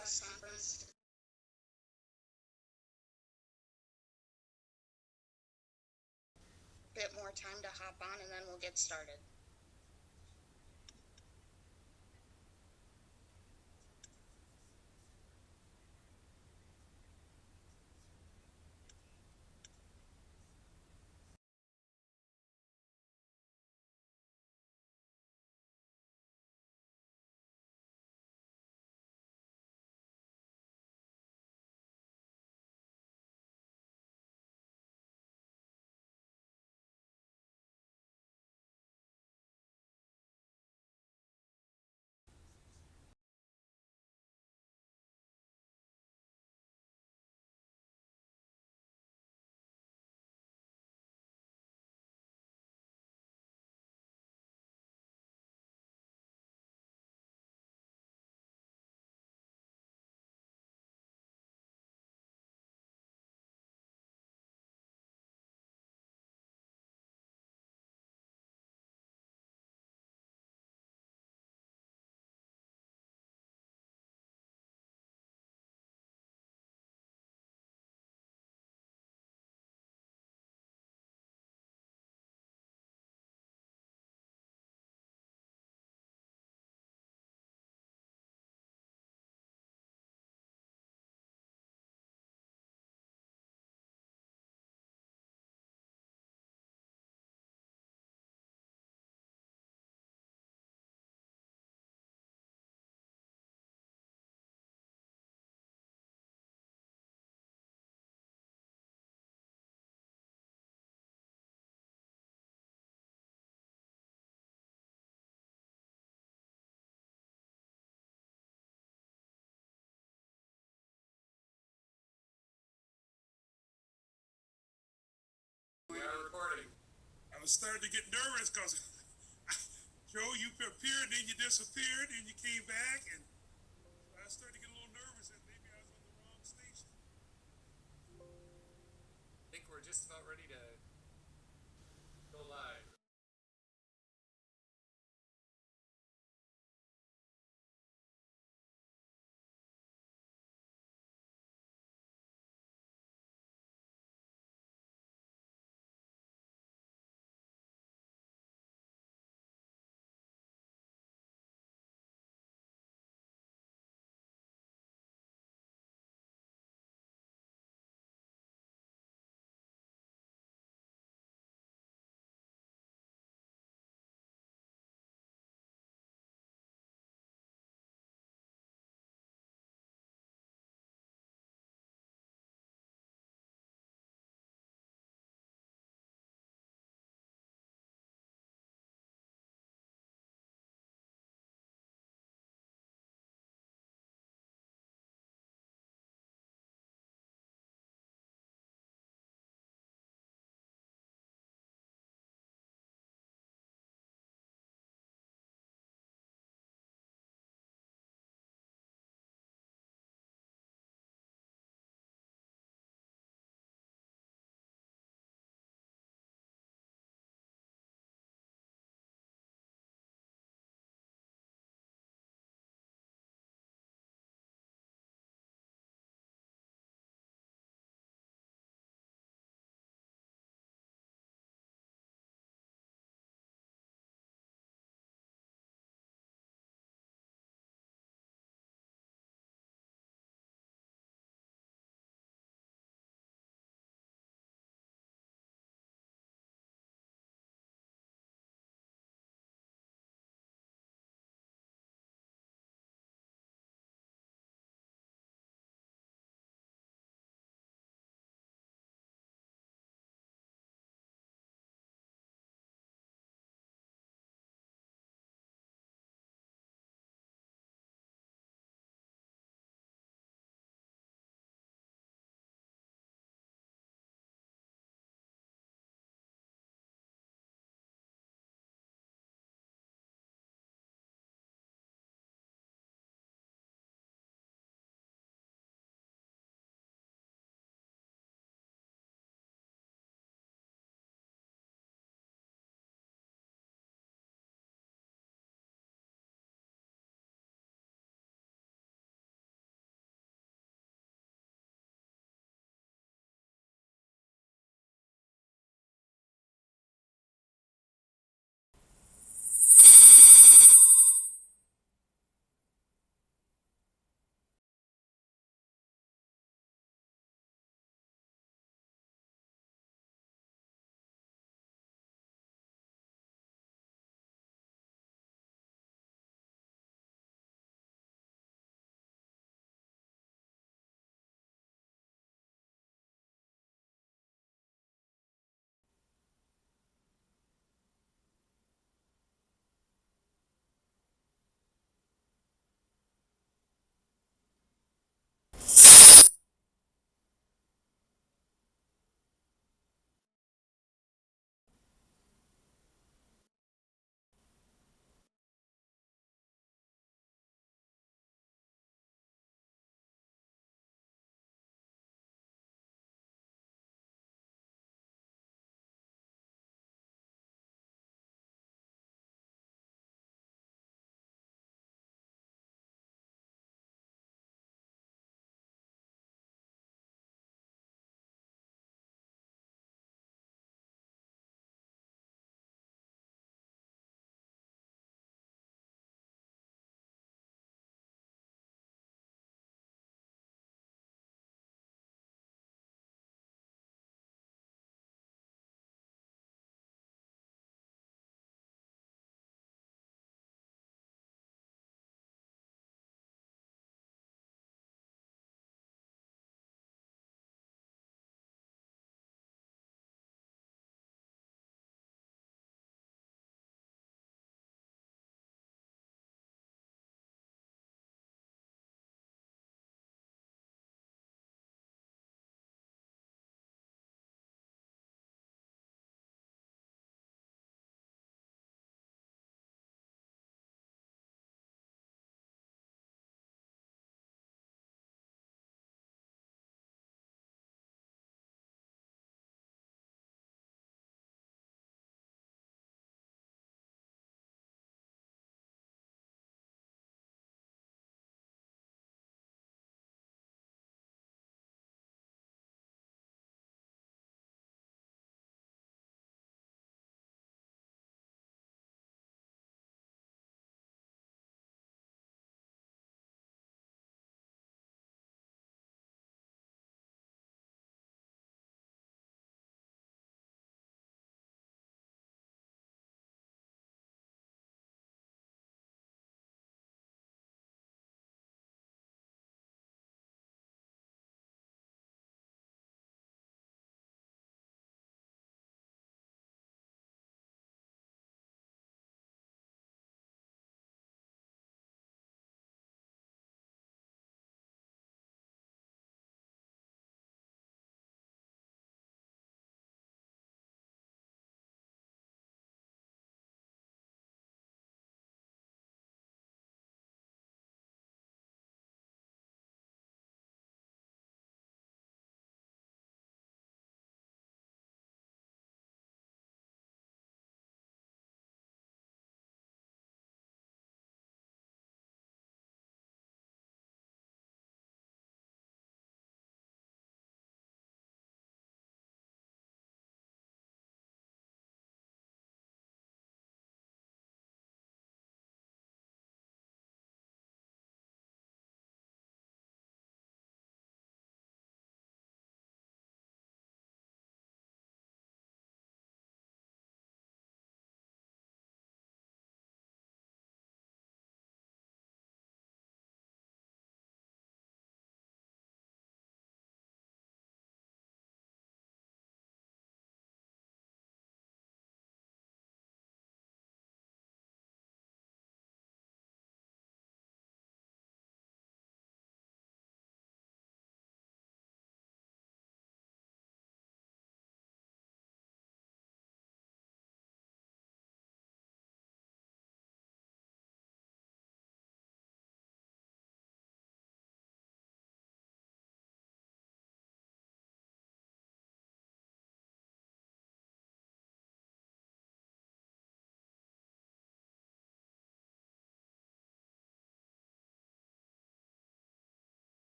press conference. Bit more time to hop on and then we'll get started. I was starting to get nervous because, Joe, you appeared, then you disappeared, and you came back, and I started to get a little nervous that maybe I was on the wrong station. I think we're just about ready to go live.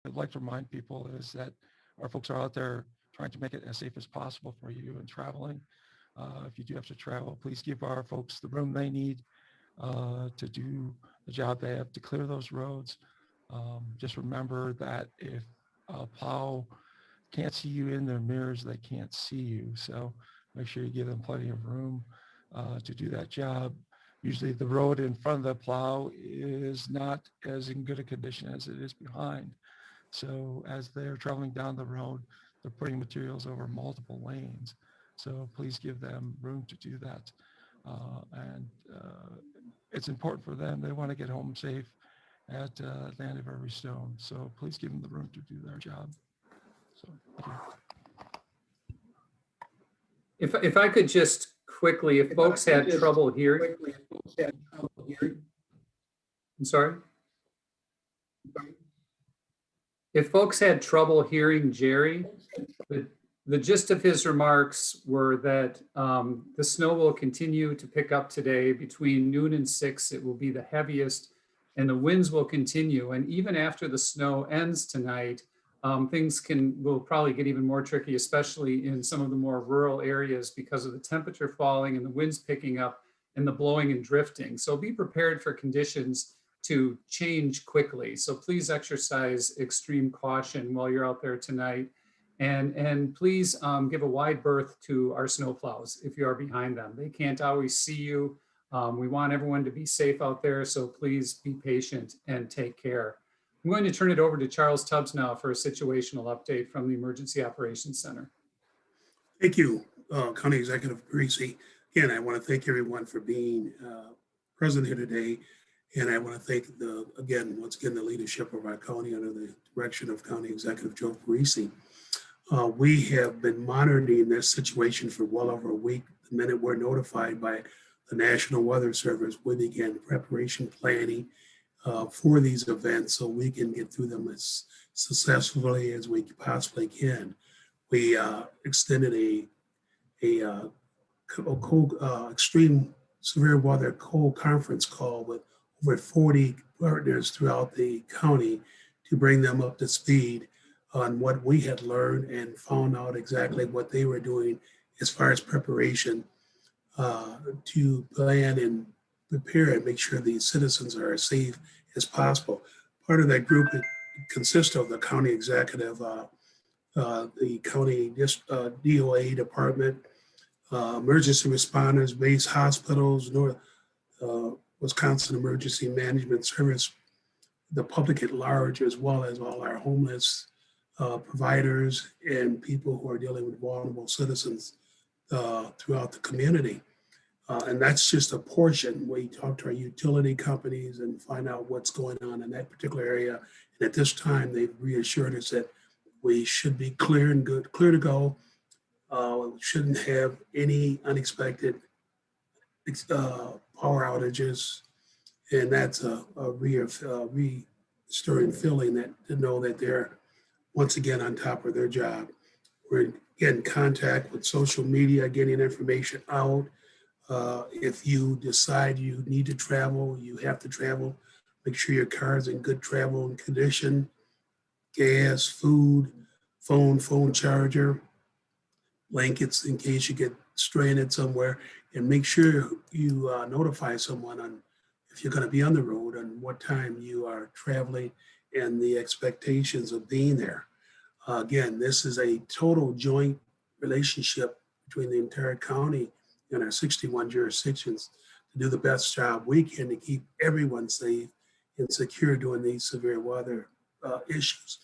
I'd like to remind people is that our folks are out there trying to make it as safe as possible for you in traveling. If you do have to travel, please give our folks the room they need to do the job they have to clear those roads. Just remember that if a plow can't see you in their mirrors, they can't see you. So make sure you give them plenty of room to do that job. Usually the road in front of the plow is not as in good a condition as it is behind. So as they're traveling down the road, they're putting materials over multiple lanes. So please give them room to do that. It's important for them. They want to get home safe at the end of every stone. So please give them the room to do their job. So thank you. If I could just quickly, if folks had trouble hearing, I'm sorry. If folks had trouble hearing Jerry, the gist of his remarks were that the snow will continue to pick up today. Between noon and 6, it will be the heaviest, and the winds will continue. And even after the snow ends tonight, things will probably get even more tricky, especially in some of the more rural areas because of the temperature falling and the winds picking up and the blowing and drifting. So be prepared for conditions to change quickly. So please exercise extreme caution while you're out there tonight. And please give a wide berth to our snowplows if you are behind them. They can't always see you. We want everyone to be safe out there, so please be patient and take care. I'm going to turn it over to Charles Tubbs now for a situational update from the Emergency Operations Center. Thank you, County Executive Parisi. Again, I want to thank everyone for being present here today. And I want to thank once again, the leadership of our county under the direction of County Executive Joe Parisi. We have been monitoring this situation for well over a week. The minute we're notified by the National Weather Service, we began preparation planning for these events so we can get through them as successfully as we possibly can. We extended a extreme severe weather cold conference call with over 40 partners throughout the county to bring them up to speed on what we had learned and found out exactly what they were doing as far as preparation to plan and prepare and make sure the citizens are as safe as possible. Part of that group consists of the county executive, the county DOA department, emergency responders, base hospitals, North Wisconsin Emergency Management Service, the public at large, as well as all our homeless providers and people who are dealing with vulnerable citizens throughout the community. And that's just a portion. We talk to our utility companies and find out what's going on in that particular area. And at this time, they've reassured us that we should be clear to go. We shouldn't have any unexpected power outages. And that's a reassuring feeling that to know that they're once again on top of their job. We're in contact with social media, getting information out. If you decide you need to travel, you have to travel. Make sure your car is in good travel condition. Gas, food, phone charger, blankets in case you get stranded somewhere, and make sure you notify someone on if you're going to be on the road and what time you are traveling and the expectations of being there. Again, this is a total joint relationship between the entire county and our 61 jurisdictions to do the best job we can to keep everyone safe and secure during these severe weather issues.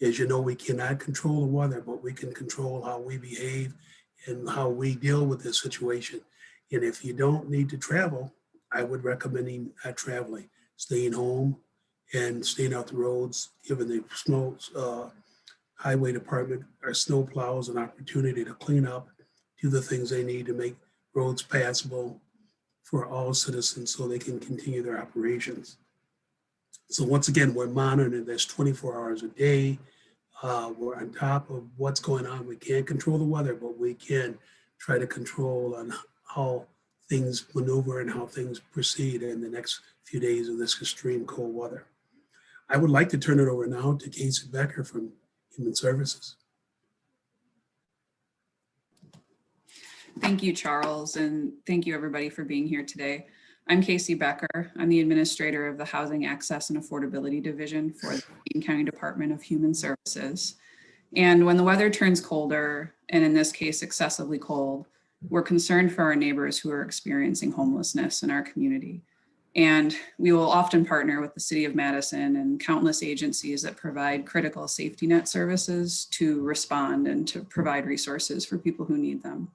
As you know, we cannot control the weather, but we can control how we behave and how we deal with this situation. And if you don't need to travel, I would recommend not traveling, staying home and staying out the roads, giving the snow highway department or snow plows an opportunity to clean up, do the things they need to make roads passable for all citizens so they can continue their operations. So once again, we're monitoring this 24 hours a day. We're on top of what's going on. We can't control the weather, but we can try to control on how things maneuver and how things proceed in the next few days of this extreme cold weather. I would like to turn it over now to Casey Becker from Human Services. Thank you, Charles, and thank you everybody for being here today. I'm Casey Becker. I'm the administrator of the Housing Access and Affordability Division for the Dane County Department of Human Services. And when the weather turns colder, and in this case, excessively cold, we're concerned for our neighbors who are experiencing homelessness in our community. And we will often partner with the City of Madison and countless agencies that provide critical safety net services to respond and to provide resources for people who need them.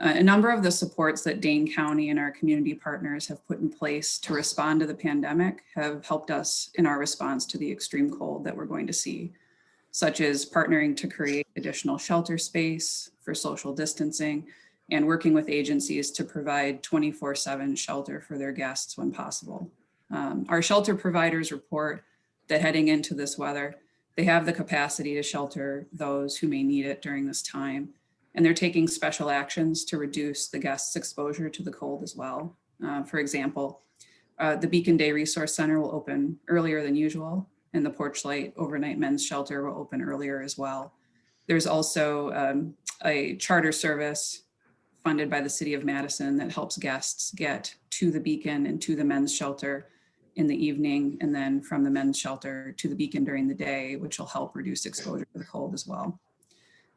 A number of the supports that Dane County and our community partners have put in place to respond to the pandemic have helped us in our response to the extreme cold that we're going to see, such as partnering to create additional shelter space for social distancing and working with agencies to provide 24/7 shelter for their guests when possible. Our shelter providers report that heading into this weather, they have the capacity to shelter those who may need it during this time. And they're taking special actions to reduce the guests' exposure to the cold as well. For example, the Beacon Day Resource Center will open earlier than usual, and the Porch Light Overnight Men's Shelter will open earlier as well. There's also a charter service funded by the City of Madison that helps guests get to the Beacon and to the men's shelter in the evening, and then from the men's shelter to the Beacon during the day, which will help reduce exposure to the cold as well.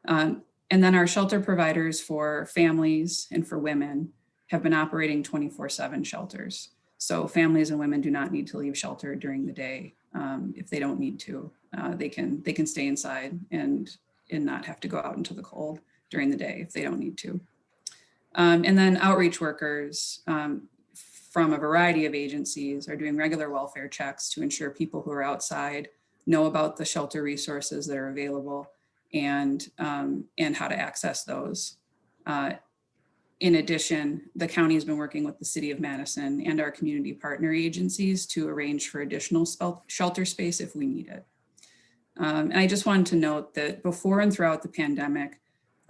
And then our shelter providers for families and for women have been operating 24/7 shelters. So families and women do not need to leave shelter during the day if they don't need to. They can stay inside and not have to go out into the cold during the day if they don't need to. And then outreach workers from a variety of agencies are doing regular welfare checks to ensure people who are outside know about the shelter resources that are available and how to access those. In addition, the county has been working with the City of Madison and our community partner agencies to arrange for additional shelter space if we need it. And I just wanted to note that before and throughout the pandemic,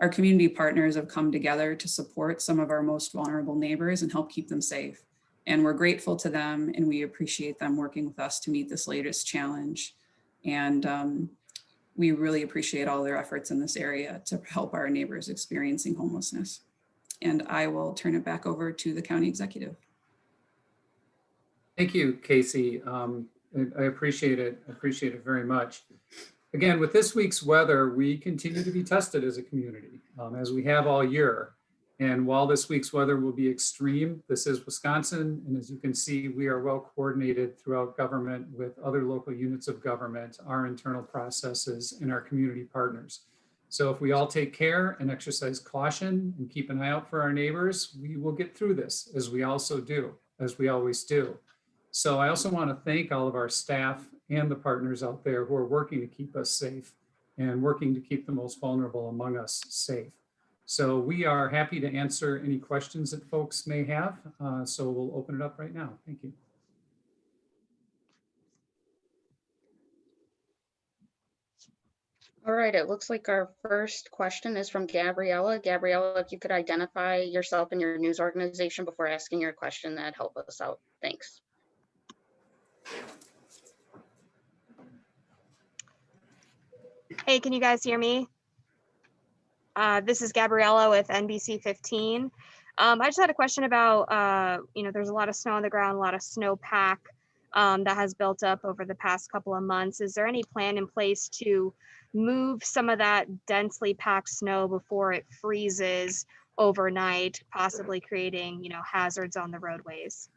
our community partners have come together to support some of our most vulnerable neighbors and help keep them safe. And we're grateful to them, and we appreciate them working with us to meet this latest challenge. And we really appreciate all their efforts in this area to help our neighbors experiencing homelessness. And I will turn it back over to the county executive. Thank you, Casey. I appreciate it. I appreciate it very much. Again, with this week's weather, we continue to be tested as a community, as we have all year. And while this week's weather will be extreme, this is Wisconsin. And as you can see, we are well coordinated throughout government with other local units of government, our internal processes, and our community partners. So if we all take care and exercise caution and keep an eye out for our neighbors, we will get through this, as we also do, as we always do. So I also want to thank all of our staff and the partners out there who are working to keep us safe and working to keep the most vulnerable among us safe. So we are happy to answer any questions that folks may have. So we'll open it up right now. Thank you. All right, it looks like our first question is from Gabriella. Gabriella, if you could identify yourself and your news organization before asking your question, that'd help us out. Thanks. Hey, can you guys hear me? This is Gabriella with NBC 15. I just had a question about, there's a lot of snow on the ground, a lot of snowpack that has built up over the past couple of months. Is there any plan in place to move some of that densely packed snow before it freezes overnight, possibly creating, hazards on the roadways?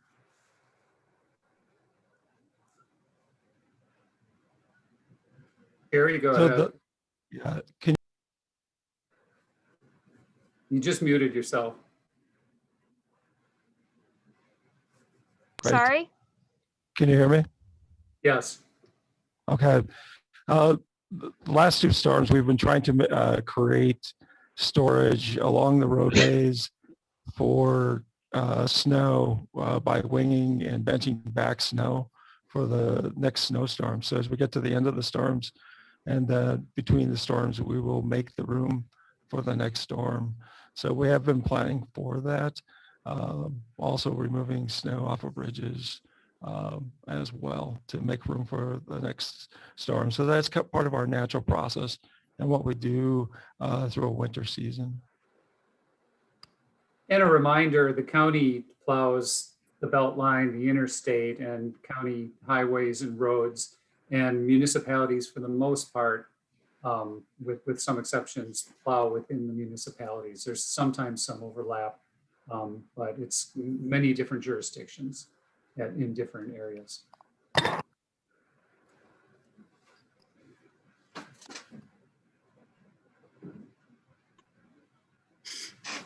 Jerry, go ahead. Yeah, can You just muted yourself. Great. Sorry? Can you hear me? Yes. Okay. The last two storms, we've been trying to create storage along the roadways for snow by winging and benching back snow for the next snowstorm. So as we get to the end of the storms and between the storms, we will make the room for the next storm. So we have been planning for that. Also removing snow off of bridges, as well to make room for the next storm. So that's part of our natural process and what we do through a winter season. And a reminder, the county plows the belt line, the interstate and county highways and roads, and municipalities for the most part, with some exceptions, plow within the municipalities. There's sometimes some overlap, but it's many different jurisdictions in different areas.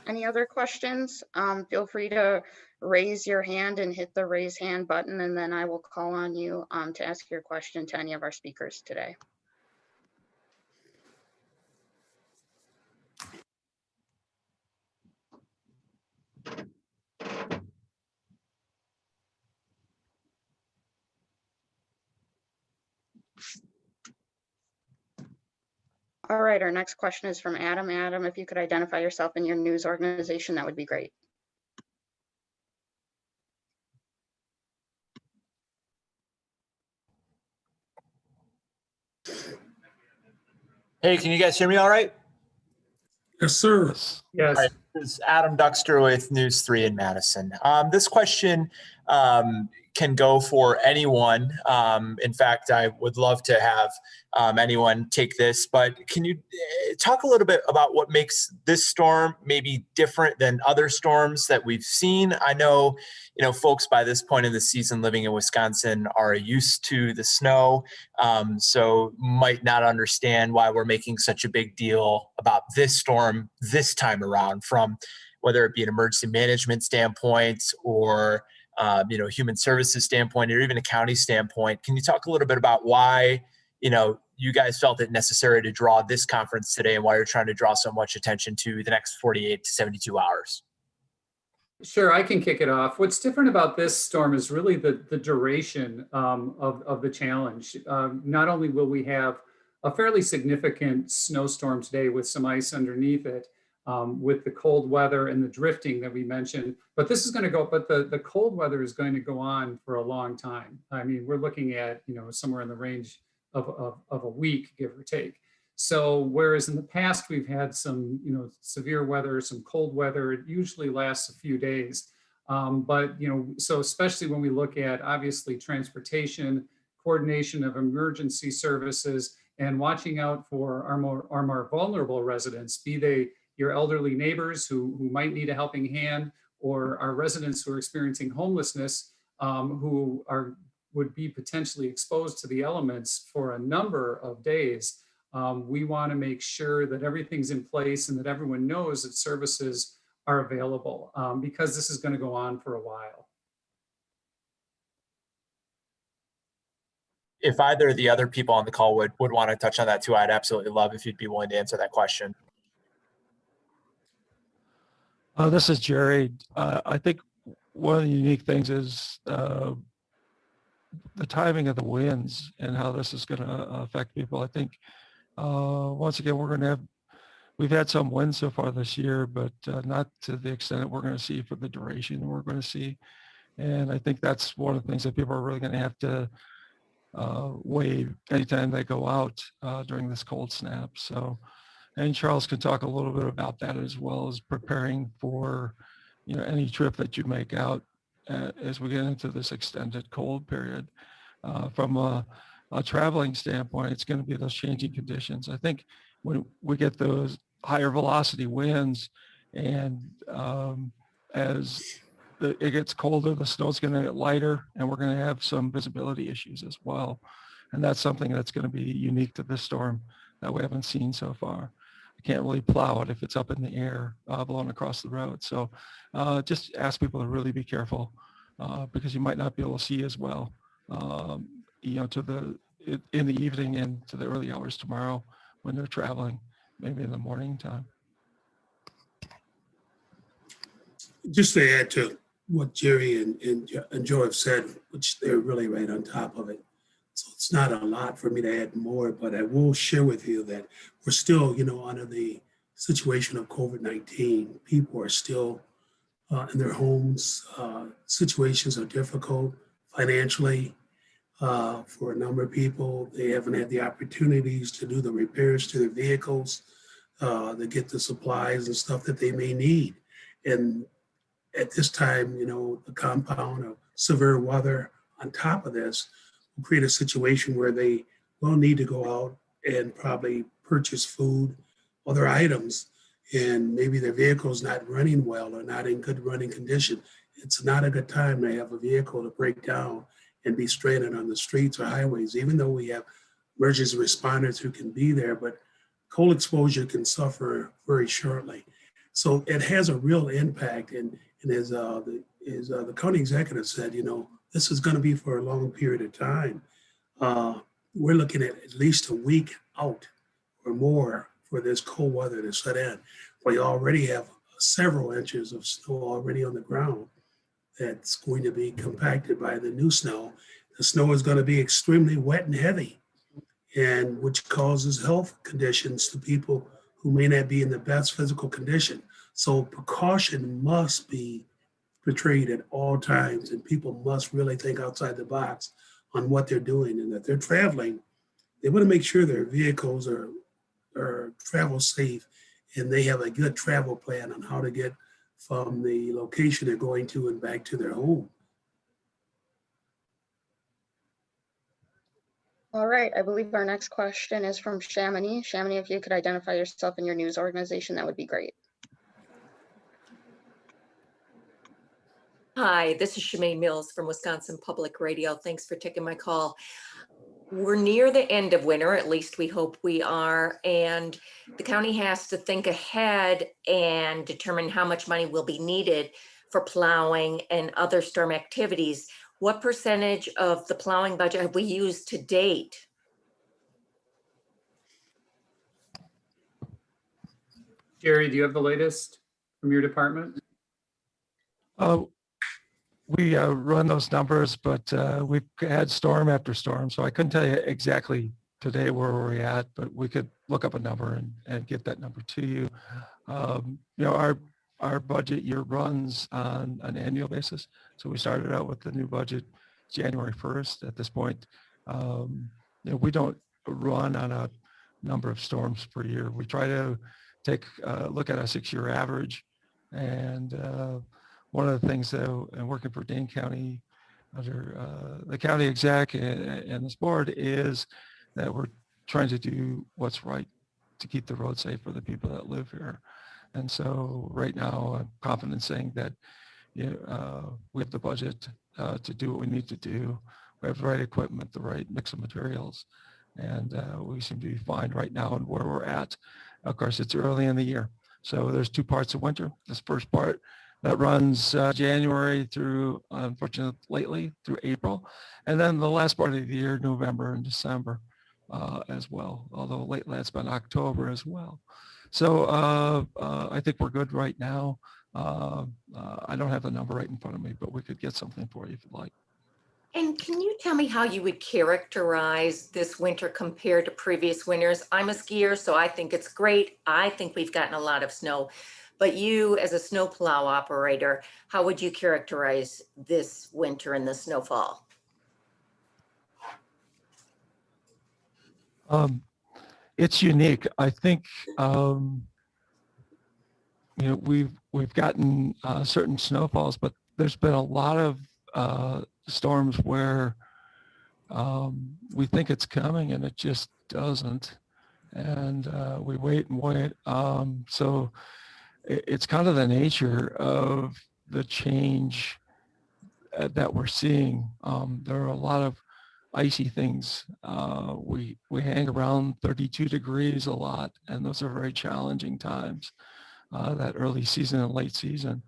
Any other questions? Feel free to raise your hand and hit the raise hand button, and then I will call on you to ask your question to any of our speakers today. All right, our next question is from Adam. Adam, if you could identify yourself and your news organization, that would be great. Hey, can you guys hear me all right? Yes, sir. Yes. All right, this is Adam Duxter with News 3 in Madison. This question can go for anyone. In fact, I would love to have anyone take this, but can you talk a little bit about what makes this storm maybe different than other storms that we've seen? I know, folks by this point in the season living in Wisconsin are used to the snow, so might not understand why we're making such a big deal about this storm this time around, from whether it be an emergency management standpoint or human services standpoint, or even a county standpoint. Can you talk a little bit about why, you guys felt it necessary to draw this conference today and why you're trying to draw so much attention to the next 48 to 72 hours? Sure, I can kick it off. What's different about this storm is really the duration of the challenge. Not only will we have a fairly significant snowstorm today with some ice underneath it, with the cold weather and the drifting that we mentioned, but the cold weather is going to go on for a long time. I mean, we're looking at, somewhere in the range of a week, give or take. So whereas in the past we've had some, severe weather, some cold weather, it usually lasts a few days. So especially when we look at obviously transportation, coordination of emergency services, and watching out for our more vulnerable residents, be they your elderly neighbors who might need a helping hand, or our residents who are experiencing homelessness, who would be potentially exposed to the elements for a number of days. We want to make sure that everything's in place and that everyone knows that services are available, because this is going to go on for a while. If either of the other people on the call would want to touch on that too, I'd absolutely love if you'd be willing to answer that question. This is Jerry. I think one of the unique things is the timing of the winds and how this is going to affect people. I think once again, we've had some wind so far this year, but not to the extent that we're going to see for the duration we're going to see. And I think that's one of the things that people are really going to have to weigh anytime they go out during this cold snap. So, and Charles can talk a little bit about that, as well as preparing for, any trip that you make out as we get into this extended cold period. From a traveling standpoint, it's going to be those changing conditions. I think when we get those higher velocity winds, and as it gets colder, the snow's going to get lighter, and we're going to have some visibility issues as well. And that's something that's going to be unique to this storm that we haven't seen so far. You can't really plow it if it's up in the air, blowing across the road. So just ask people to really be careful, because you might not be able to see as well, in the evening and to the early hours tomorrow when they're traveling, maybe in the morning time. Just to add to what Jerry and Joe have said, which they're really right on top of it. So it's not a lot for me to add more, but I will share with you that we're still, under the situation of COVID-19. People are still in their homes. Situations are difficult. financially. For a number of people, they haven't had the opportunities to do the repairs to their vehicles, to get the supplies and stuff that they may need. And at this time, the compound of severe weather on top of this will create a situation where they will need to go out and probably purchase food, other items, and maybe their vehicle's not running well or not in good running condition. It's not a good time to have a vehicle to break down and be stranded on the streets or highways, even though we have emergency responders who can be there, but cold exposure can suffer very shortly. So it has a real impact. And as the county executive said, this is going to be for a long period of time. We're looking at least a week out or more for this cold weather to set in. We already have several inches of snow already on the ground that's going to be compacted by the new snow. The snow is going to be extremely wet and heavy, and which causes health conditions to people who may not be in the best physical condition. So precaution must be portrayed at all times, and people must really think outside the box on what they're doing. And if they're traveling, they want to make sure their vehicles are travel safe, and they have a good travel plan on how to get from the location they're going to and back to their home. All right, I believe our next question is from Chamonix. Chamonix, if you could identify yourself and your news organization, that would be great. Hi, this is Shemaine Mills from Wisconsin Public Radio. Thanks for taking my call. We're near the end of winter, at least we hope we are, and the county has to think ahead and determine how much money will be needed for plowing and other storm activities. What percentage of the plowing budget have we used to date? Jerry, do you have the latest from your department? We run those numbers, but we've had storm after storm, so I couldn't tell you exactly today where we're at, but we could look up a number and get that number to you. Our budget year runs on an annual basis, so we started out with the new budget January 1st. At this point, we don't run on a number of storms per year. We try to take a look at a 6-year average, and one of the things, though, and working for Dane County under the county exec and this board, is that we're trying to do what's right to keep the road safe for the people that live here. And so right now, I'm confident in saying that we have the budget to do what we need to do. We have the right equipment, the right mix of materials, and we seem to be fine right now and where we're at. Of course, it's early in the year. So there's 2 parts of winter. This first part that runs January through, unfortunately, lately through April. And then the last part of the year, November and December as well, although lately it's been October as well. So I think we're good right now. I don't have the number right in front of me, but we could get something for you if you'd like. And can you tell me how you would characterize this winter compared to previous winters? I'm a skier, so I think it's great. I think we've gotten a lot of snow. But you, as a snowplow operator, how would you characterize this winter and the snowfall? It's unique. I think we've gotten certain snowfalls, but there's been a lot of storms where we think it's coming and it just doesn't, and we wait and wait. So it's kind of the nature of the change that we're seeing. There are a lot of icy things. We hang around 32 degrees a lot, and those are very challenging times, that early season and late season.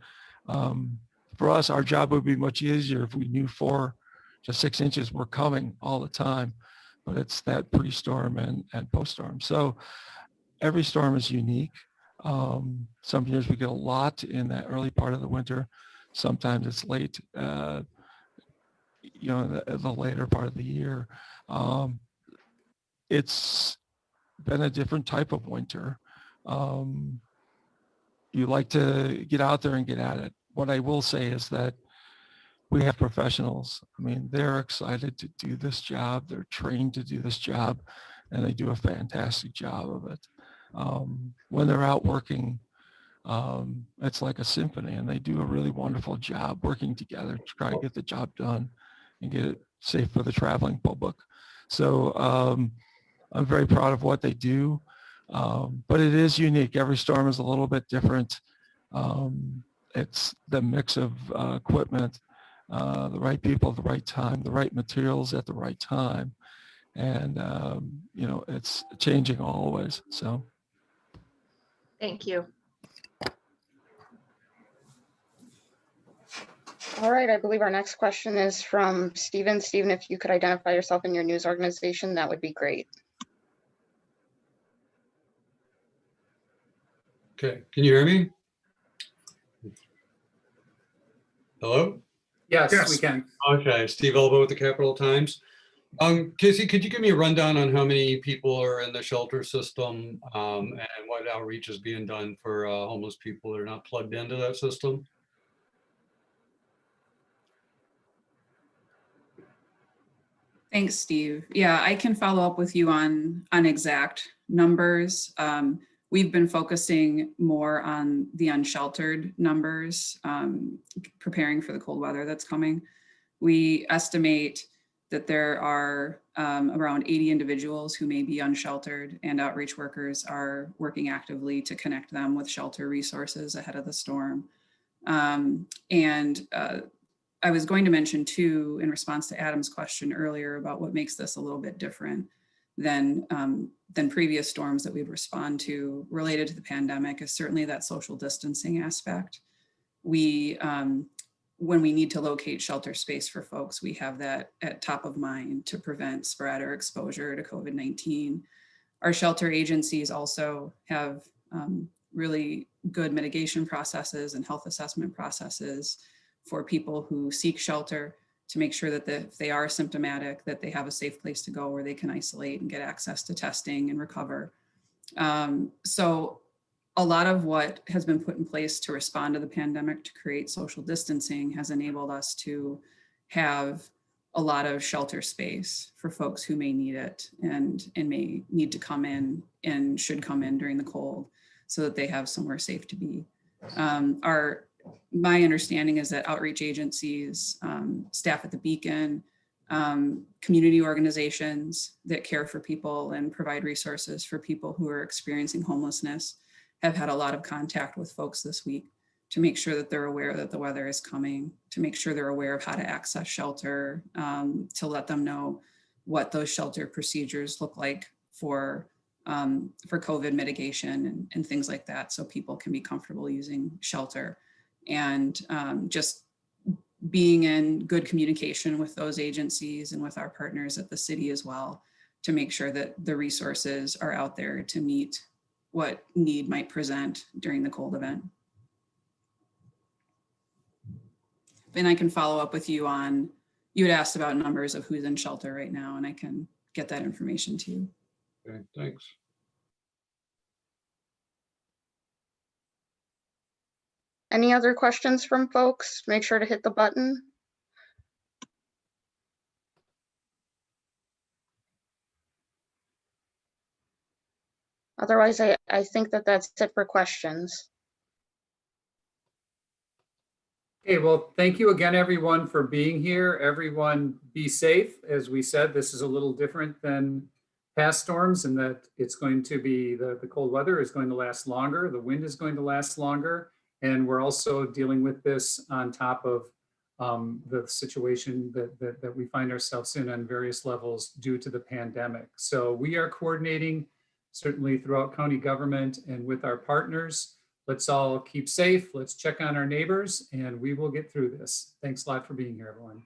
For us, our job would be much easier if we knew 4 to 6 inches were coming all the time, but it's that pre-storm and post-storm. So every storm is unique. Some years we get a lot in that early part of the winter. Sometimes it's late, the later part of the year. It's been a different type of winter. You like to get out there and get at it. What I will say is that we have professionals. I mean, they're excited to do this job. They're trained to do this job, and they do a fantastic job of it. When they're out working, it's like a symphony, and they do a really wonderful job working together to try to get the job done and get it safe for the traveling public. So I'm very proud of what they do, but it is unique. Every storm is a little bit different. It's the mix of equipment, the right people at the right time, the right materials at the right time. And, you know, it's changing always. So. Thank you. All right, I believe our next question is from Stephen. Stephen, if you could identify yourself and your news organization, that would be great. Okay, can you hear me? Hello? Yes, Yes. we can. Okay, Steve Elbow with the Capital Times. Casey, could you give me a rundown on how many people are in the shelter system and what outreach is being done for homeless people that are not plugged into that system? Thanks, Steve. Yeah, I can follow up with you on exact numbers. We've been focusing more on the unsheltered numbers, preparing for the cold weather that's coming. We estimate that there are around 80 individuals who may be unsheltered, and outreach workers are working actively to connect them with shelter resources ahead of the storm. I was going to mention too, in response to Adam's question earlier about what makes this a little bit different than previous storms that we'd respond to related to the pandemic, is certainly that social distancing aspect. We, when we need to locate shelter space for folks, we have that at top of mind to prevent spread or exposure to COVID-19. Our shelter agencies also have really good mitigation processes and health assessment processes for people who seek shelter, to make sure that if they are symptomatic, that they have a safe place to go where they can isolate and get access to testing and recover. So a lot of what has been put in place to respond to the pandemic to create social distancing has enabled us to have a lot of shelter space for folks who may need it and may need to come in and should come in during the cold, so that they have somewhere safe to be. My understanding is that outreach agencies, staff at the Beacon, community organizations that care for people and provide resources for people who are experiencing homelessness have had a lot of contact with folks this week to make sure that they're aware that the weather is coming, to make sure they're aware of how to access shelter, to let them know what those shelter procedures look like for COVID mitigation and things like that, so people can be comfortable using shelter. And just being in good communication with those agencies and with our partners at the city as well, to make sure that the resources are out there to meet what need might present during the cold event. And I can follow up with you on, you had asked about numbers of who's in shelter right now, and I can get that information to you. Okay, thanks. Any other questions from folks? Make sure to hit the button. Otherwise, I think that that's it for questions. Okay, well, thank you again, everyone, for being here. Everyone be safe. As we said, this is a little different than past storms in that it's going to be, the cold weather is going to last longer, the wind is going to last longer, and we're also dealing with this on top of the situation that we find ourselves in on various levels due to the pandemic. So we are coordinating certainly throughout county government and with our partners. Let's all keep safe. Let's check on our neighbors, and we will get through this. Thanks a lot for being here, everyone.